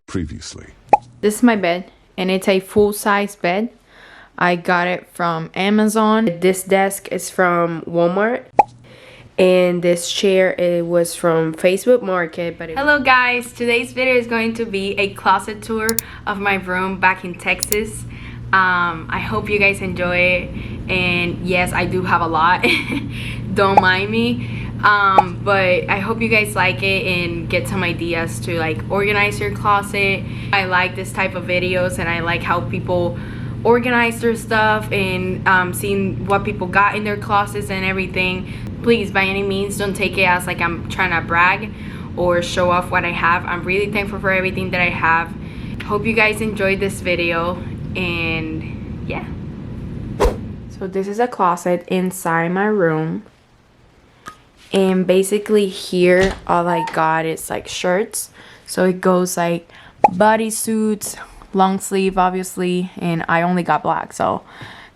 Previously. This is my bed, and it's a full-size bed. I got it from Amazon. This desk is from Walmart, and this chair, it was from Facebook Market. But hello guys, today's video is going to be a closet tour of my room back in Texas. I hope you guys enjoy it, and yes, I do have a lot. Don't mind me. But I hope you guys like it and get some ideas to like organize your closet. I like this type of videos, and I like how people organize their stuff and seeing what people got in their closets and everything. Please, by any means, don't take it as like I'm trying to brag or show off what I have. I'm really thankful for everything that I have. Hope you guys enjoyed this video, and yeah. So this is a closet inside my room. And basically here all I got is like shirts, so it goes like bodysuits, long sleeve obviously, and I only got black, so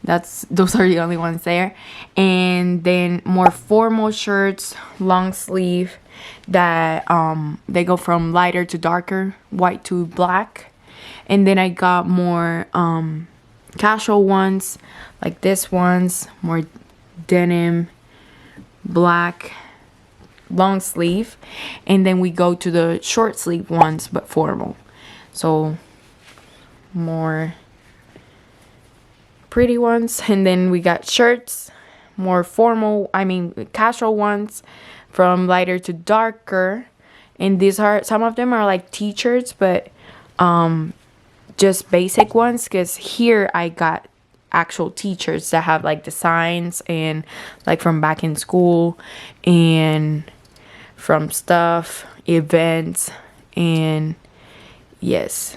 those are the only ones there. And then more formal shirts, long sleeve, that they go from lighter to darker, white to black. And then I got more casual ones like this ones, more denim, black, long sleeve. And then we go to the short sleeve ones but formal, so more pretty ones. And then we got shirts, more formal, casual ones, from lighter to darker. And these are, some of them are like t-shirts, but just basic ones, because here I got actual t-shirts that have like designs and like from back in school and from stuff, events, and yes,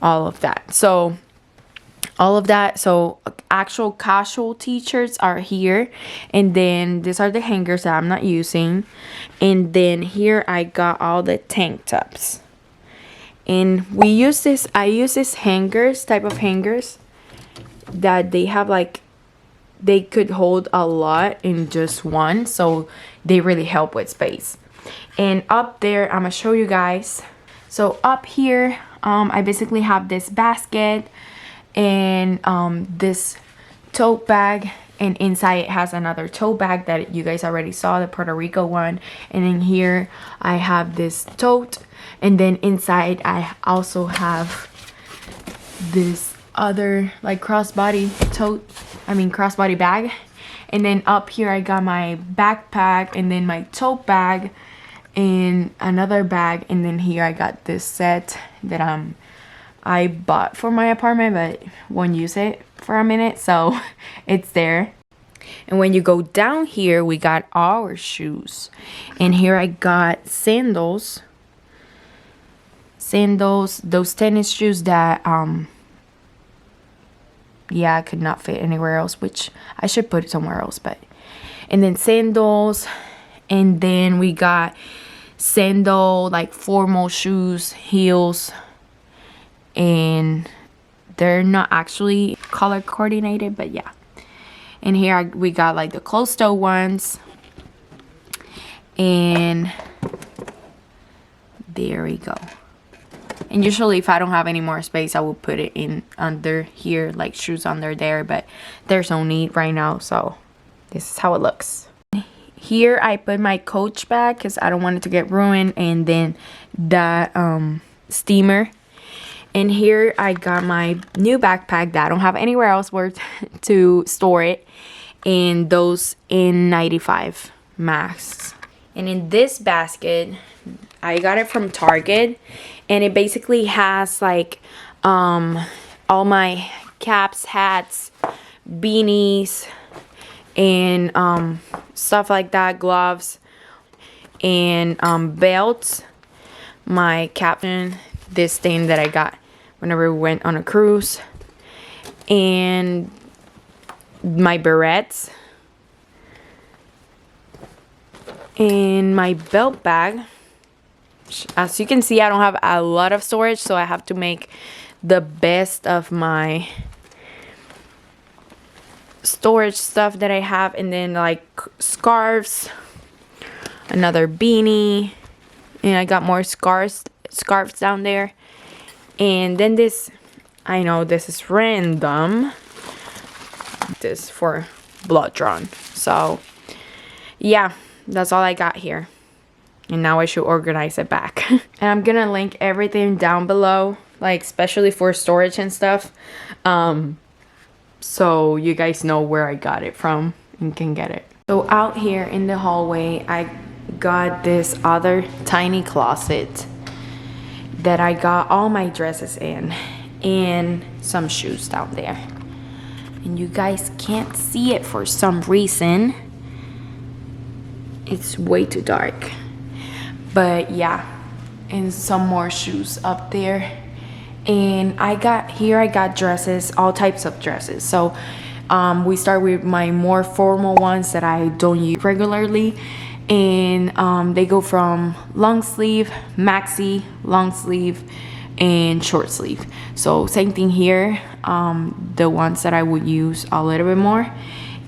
all of that. So actual casual t-shirts are here, and then these are the hangers that I'm not using. And then here I got all the tank tops, and I use this type of hangers that they have, like they could hold a lot in just one, so they really help with space. And up there, I'm gonna show you guys. So up here, I basically have this basket and this tote bag, and inside it has another tote bag that you guys already saw, the Puerto Rico one. And then here I have this tote, and then inside I also have this other like crossbody bag. And then up here I got my backpack, and then my tote bag and another bag. And then here I got this set that I bought for my apartment but won't use it for a minute, so it's there. And when you go down here, we got our shoes, and here I got sandals, those tennis shoes that yeah, I could not fit anywhere else, which I should put it somewhere else. But and then sandals, and then we got sandal like formal shoes, heels, and they're not actually color coordinated, but yeah. And here we got like the closed-toe ones, and there we go. And usually if I don't have any more space, I will put it in under here, like shoes under there, but there's no need right now, so this is how it looks. Here I put my Coach bag because I don't want it to get ruined, and then that steamer. And here I got my new backpack that I don't have anywhere else where to store it, and those N95 masks. And in this basket, I got it from Target, and it basically has like all my caps, hats, beanies, and stuff like that, gloves, and belts, my captain, this thing that I got whenever we went on a cruise, and my barrettes, and my belt bag. As you can see, I don't have a lot of storage, so I have to make the best of my storage stuff that I have. And then like scarves, another beanie, and I got more scarves scarves down there. And then this, I know this is random, this for blood drawn. So yeah, that's all I got here. And now I should organize it back. And I'm gonna link everything down below, like especially for storage and stuff, so you guys know where I got it from and can get it. So out here in the hallway, I got this other tiny closet that I got all my dresses in, and some shoes down there. And you guys can't see it for some reason. It's way too dark. But yeah, and some more shoes up there. And I got dresses, all types of dresses. So we start with my more formal ones that I don't use regularly. And they go from long sleeve, maxi, long sleeve, and short sleeve. So same thing here, the ones that I would use a little bit more.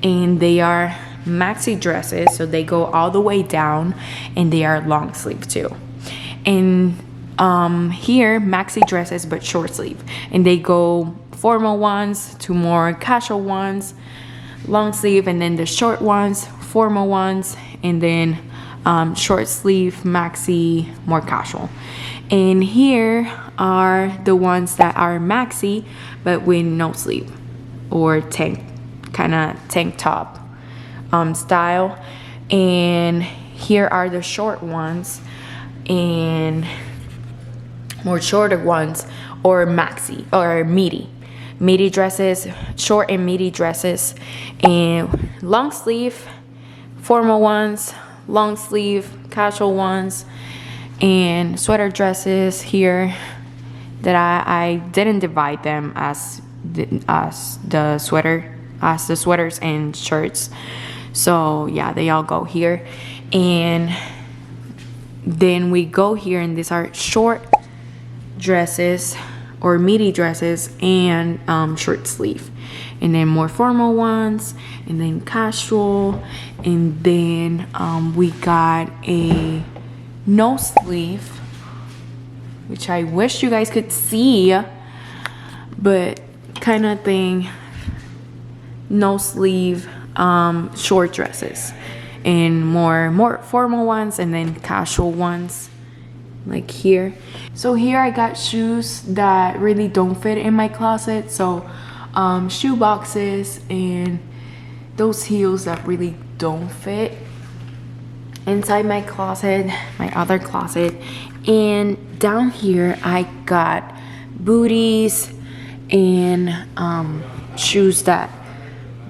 And they are maxi dresses, so they go all the way down, and they are long sleeve too. And here maxi dresses but short sleeve, and they go formal ones to more casual ones, long sleeve, and then the short ones, formal ones, and then short sleeve, maxi, more casual. And here are the ones that are maxi but with no sleeve, or kind of tank top style. And here are the short ones and more shorter ones, or maxi or midi dresses, short and midi dresses, and long sleeve, formal ones, long sleeve, casual ones, and sweater dresses here that I didn't divide them as the sweaters and shirts. So yeah, they all go here. And then we go here, and these are short dresses or midi dresses and short sleeve, and then more formal ones, and then casual, and then we got a no sleeve, which I wish you guys could see, but kind of thing, no sleeve, short dresses, and more formal ones, and then casual ones like here. So here I got shoes that really don't fit in my closet, so shoe boxes and those heels that really don't fit inside my closet, my other closet. And down here I got booties and shoes that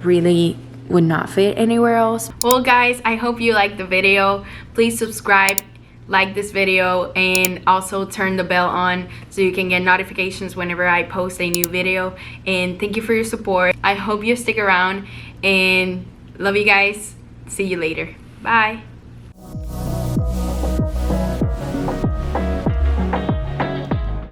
really would not fit anywhere else. Well guys, I hope you liked the video. Please subscribe, like this video, and also turn the bell on so you can get notifications whenever I post a new video. And thank you for your support. I hope you stick around, and love you guys. See you later. Bye.